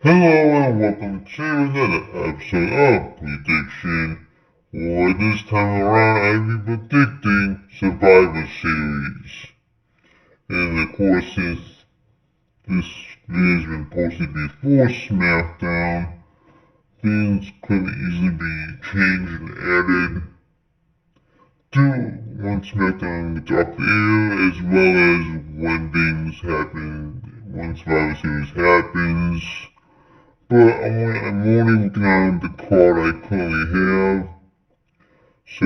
Hello and welcome to another episode of Prediction, or this time around I'll be predicting Survivor Series. And of course, since this video has been posted before SmackDown, things could easily be changed and added to when SmackDown gets off the air, as well as when things happen, when Survivor Series happens. But I'm only looking on the card I currently have. So,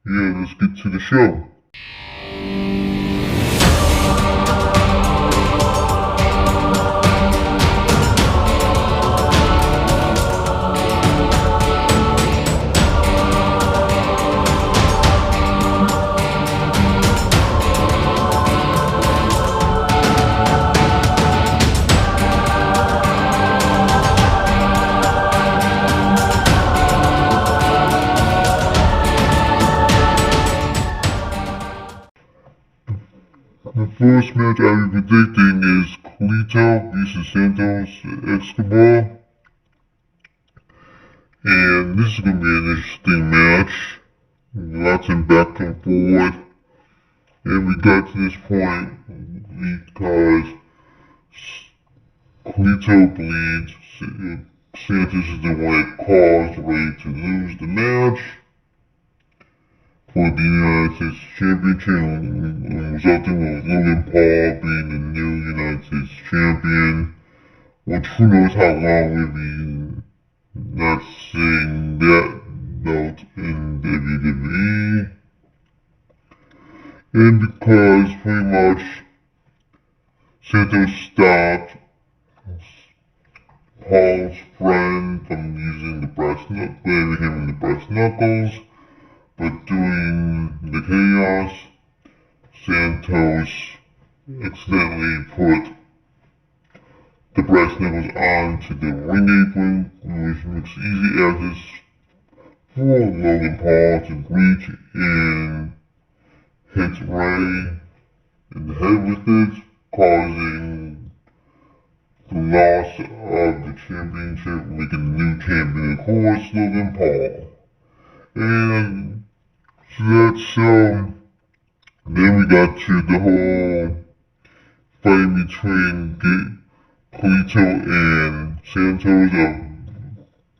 yeah, let's get to the show. The first match I'll be predicting is Carlito vs Santos Escobar. And this is going to be an interesting match. Lots of back and forth. And we got to this point because Carlito believes Santos is the one that caused Ray to lose the match for the United States Championship, and resulting with Logan Paul being the new United States Champion, which who knows how long we'll be not seeing that belt in WWE. And because pretty much Santos stopped Paul's friend from using the blaming him in the brass knuckles, but during the chaos, Santos accidentally put the brass knuckles onto the ring apron, which makes easy access for Logan Paul to reach and hit Ray in the head with it, causing the loss of the championship, making the new champion, of course, Logan Paul. And so then we got to the whole fight between Carlito and Santos of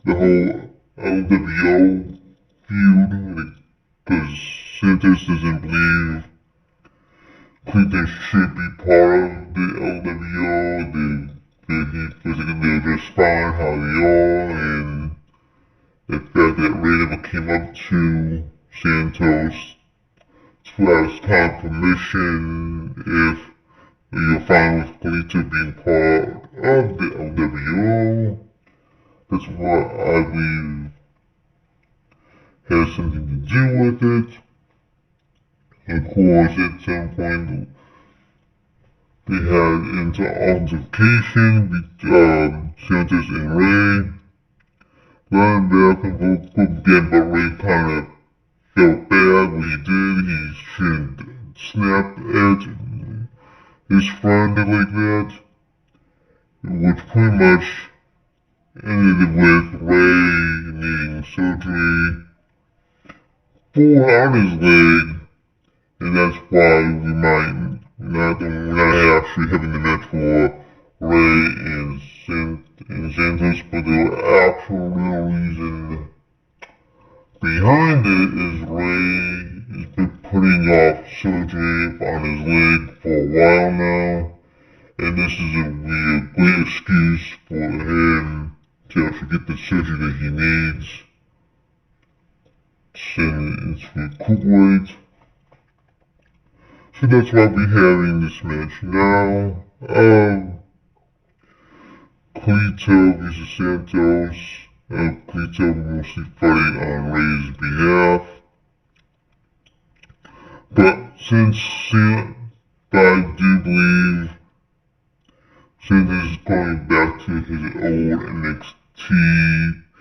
the whole LWO feud, because Santos doesn't believe Carlito should be part of the LWO. He feels like they're just fine how they are, and the fact that Ray never came up to Santos to ask kind of permission if you're fine with Carlito being part of the LWO. That's what I believe has something to do with it. Of course, at some point, they had into altercation between Santos and Ray. Running back and forth again, but Ray kind of felt bad what he did. He shouldn't snap at his friend like that, which pretty much ended with Ray needing surgery on his leg, and that's why we're not actually having the match for Ray and Santos, but the actual real reason behind it is Ray has been putting off surgery on his leg for a while now, and this is a great excuse for him to actually get the surgery that he needs and to recuperate. So that's why we're having this match now. Carlito vs Santos. Carlito mostly fighting on Ray's behalf. But I do believe Santos is going back to his old NXT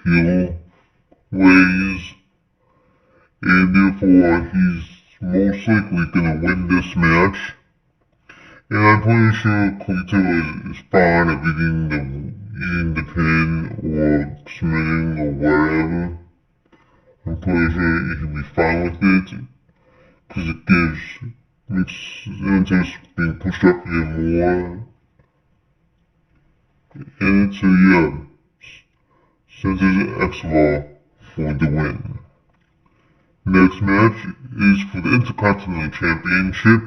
heel ways, and therefore he's most likely gonna win this match. And I'm pretty sure Carlito is fine of eating the pin or submitting or whatever. I'm pretty sure he can be fine with it, because makes Santos being pushed up even more. And so yeah, Santos Escobar for the win. Next match is for the Intercontinental Championship.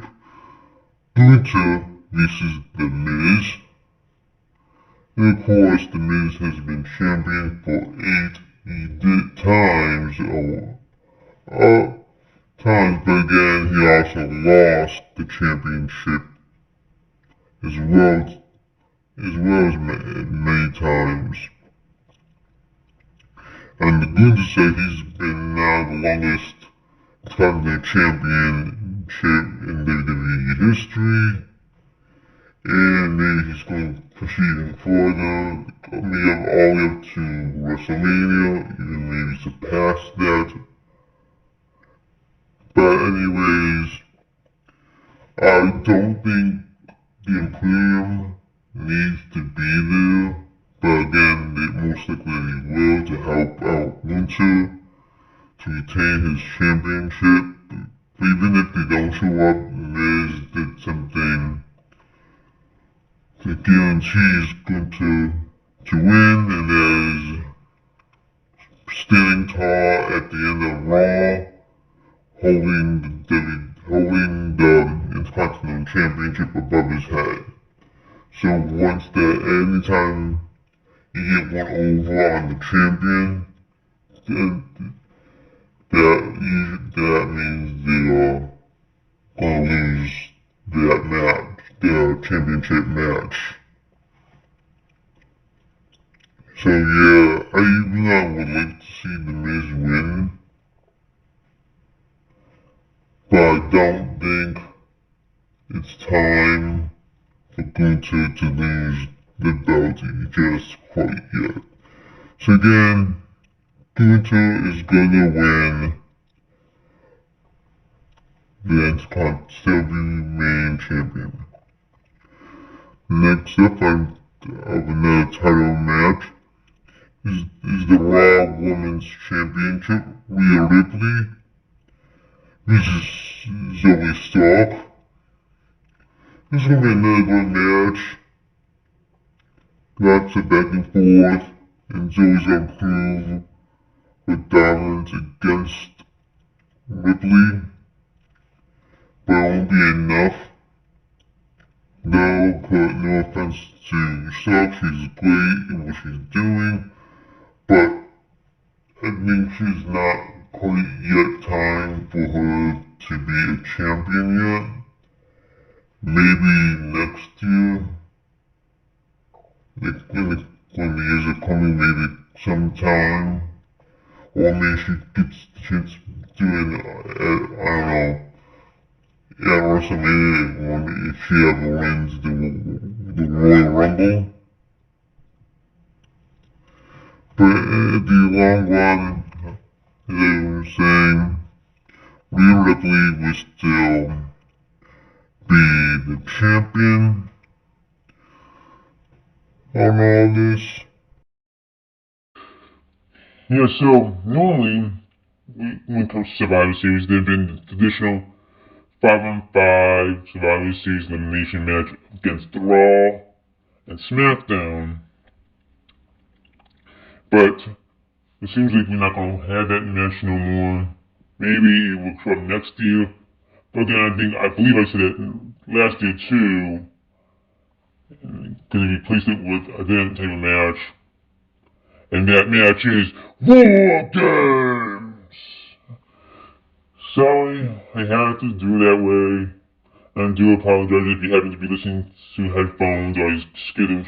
Gunther versus The Miz. And of course, The Miz has been champion for 8 times, but again, he also lost the championship as many times. And the Gunther said he's been now the longest Intercontinental Championship in WWE history, and maybe he's going to proceed even further, maybe all the way up to WrestleMania, even maybe surpass that. But anyways, I don't think the Imperium needs to be there, but again, they most likely will to help out Gunther to retain his championship. But even if they don't show up, Miz did something that guarantees Gunther to win, and that is standing tall at the end of Raw, holding the Intercontinental Championship above his head. So anytime you get one over on the champion, then that means they are gonna lose that match, their championship match. So yeah, I would like to see The Miz win, but I don't think it's time for Gunther to lose the belt just quite yet. So again, Gunther is gonna win the Intercontinental main champion. Next up on another title match is the Raw Women's Championship. Rhea Ripley versus Zoe Stark. This is gonna be another good match. Lots of back and forth, and Zoe's gonna prove her dominance against Ripley, but it won't be enough. No offense to Stark, she's great in what she's doing, but I think she's not quite yet time for her to be a champion yet. Maybe next year, when the years are coming, maybe sometime, or maybe she gets the chance to do it at, I don't know, at WrestleMania, if she ever wins the Royal Rumble. But in the long run, as I was saying, Rhea Ripley will still be the champion on all this. Yeah, so normally, when it comes to Survivor Series, there have been the traditional 5-on-5 Survivor Series elimination match against Raw and SmackDown. But it seems like we're not going to have that match no more. Maybe it will show up next year. But again, I believe I said it last year too. Because they replaced it with a different type of match. And that match is War Games! Sorry, I had to do that way. And I do apologize if you happen to be listening to headphones or I scared the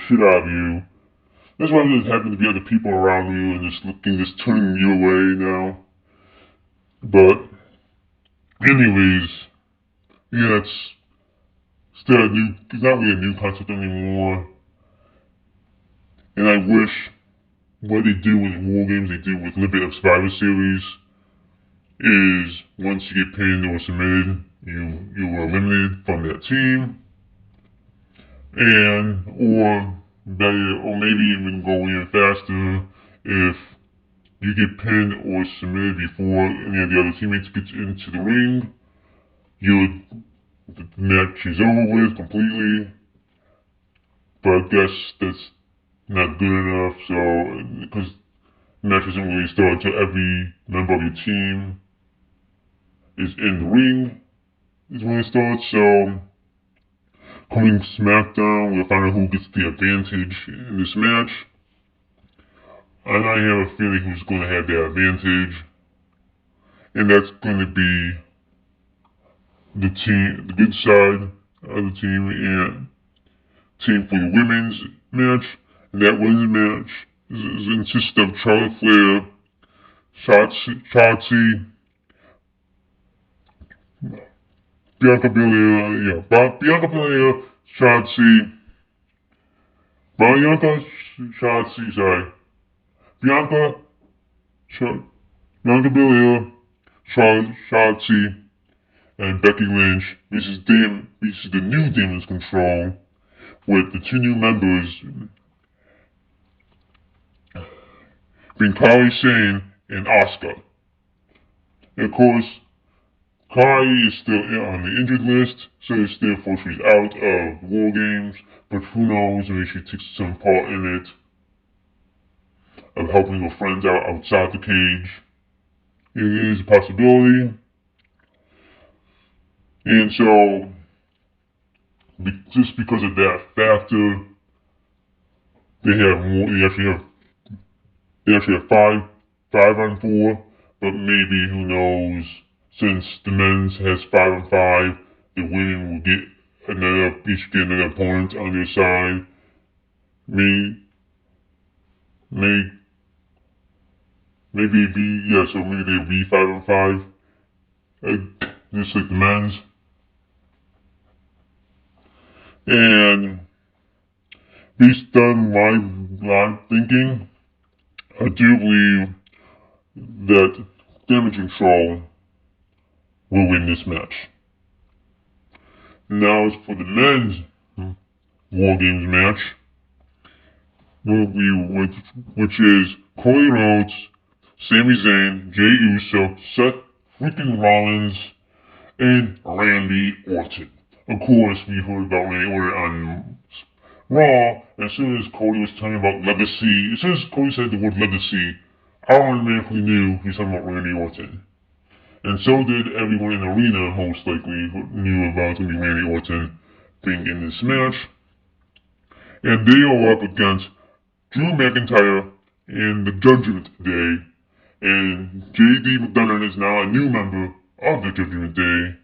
shit out of you. That's why there happen to be other people around you and just turning you away now. But, anyways, yeah, it's not really a new concept anymore. And I wish what they do with War Games, they do with Limited Survivor Series, is once you get pinned or submitted, you were eliminated from that team, and or maybe even go even faster if you get pinned or submitted before any of the other teammates gets into the ring. The match is over with completely, but I guess that's not good enough. So because the match doesn't really start until every member of your team is in the ring is when it starts. So coming SmackDown, we'll find out who gets the advantage in this match. And I have a feeling who's going to have that advantage, and that's going to be the good side of the team, and team for the women's match. And that women's match consists of Charlotte Flair, Shotzi, Bianca Belair, Bianca Belair, Shotzi, Shotzi, sorry, Bianca, Bianca Belair, Shotzi, and Becky Lynch. This is the new Demon's Control, with the two new members being Kylie Sane and Asuka. And of course, Kylie is still on the injured list, so therefore she's out of War Games, but who knows, maybe she takes some part in it, of helping her friends out outside the cage. It is a possibility. And so, just because of that factor, they actually have five on four, but maybe, who knows, since the men's has 5-on-5, the women will each get another opponent on their side. Maybe they'll be 5-on-5, just like the men's. And based on my thinking, I do believe that Damage Control will win this match. Now, as for the men's War Games match, which is Cody Rhodes, Sami Zayn, Jey Uso, Seth freaking Rollins, and Randy Orton. Of course, we heard about Randy Orton on Raw, and as soon as Cody was talking about legacy, as soon as Cody said the word legacy, I automatically knew he was talking about Randy Orton. And so did everyone in the arena, most likely, who knew about Randy Orton being in this match. And they are up against Drew McIntyre in the Judgment Day. And J.D. McDonough is now a new member of the Judgment Day.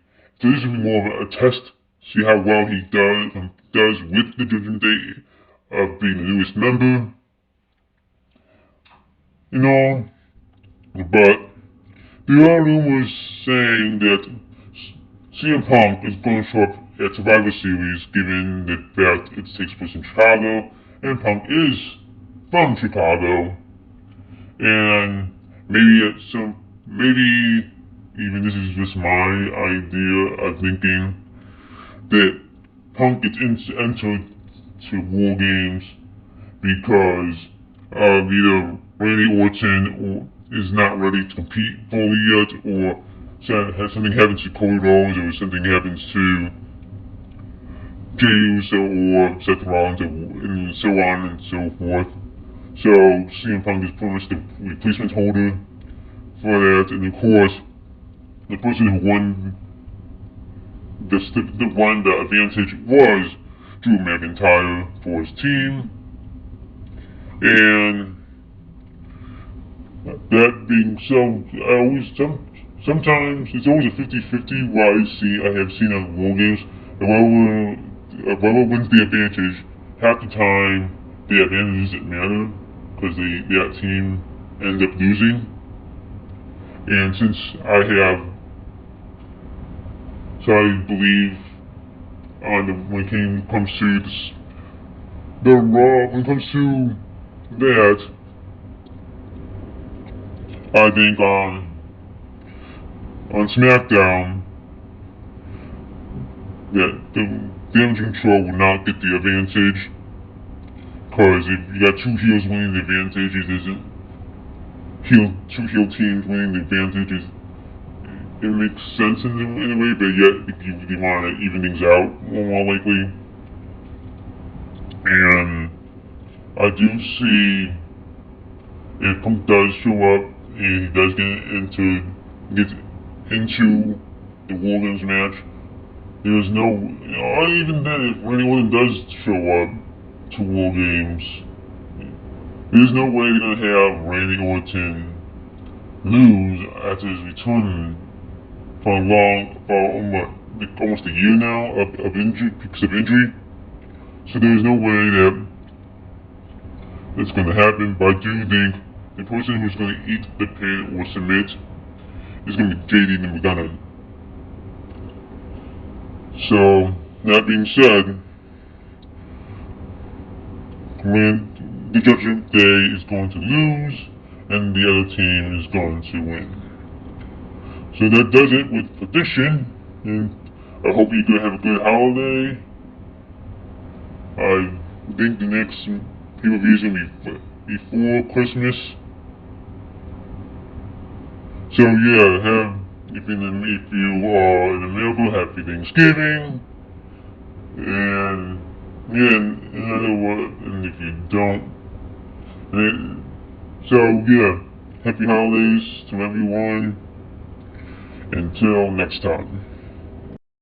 So this will be more of a test, see how well he does with the Judgment Day of being the newest member. But there are rumors saying that CM Punk is going to show up at Survivor Series, given the fact it takes place in Chicago, and Punk is from Chicago, and maybe even this is just my idea of thinking that Punk gets entered to War Games because either Randy Orton is not ready to compete fully yet, or something happens to Cody Rhodes, or something happens to Jey Uso or Seth Rollins, and so on and so forth. So CM Punk is pretty much the replacement holder for that, and of course, the person who won the advantage was Drew McIntyre for his team, and that being so, sometimes it's always a 50-50 what I have seen at War Games. Whoever wins the advantage, half the time the advantage doesn't matter because that team ends up losing. And since I believe when it comes to the Raw, when it comes to that, I think on SmackDown, that the damage control will not get the advantage. Because if you got two heels winning, the advantage isn't two heel teams winning, the advantage is it makes sense in a way, but yet if you really want to even things out more likely. And I do see if Punk does show up and he does get into the War Games match, there's no, even then, if Randy Orton does show up to War Games, there's no way they're gonna have Randy Orton lose after his return for almost a year now of injury because of injury. So there's no way that it's gonna happen. But I do think the person who's gonna eat the pin or submit is gonna be JD the McDonough. So that being said, when the Judgment Day is going to lose and the other team is going to win. So that does it with Edition, and I hope you have a good holiday. I think the next PvP is going to be before Christmas. So yeah, if you are in America, happy Thanksgiving. And yeah, in other words, and if you don't, so yeah, happy holidays to everyone. Until next time.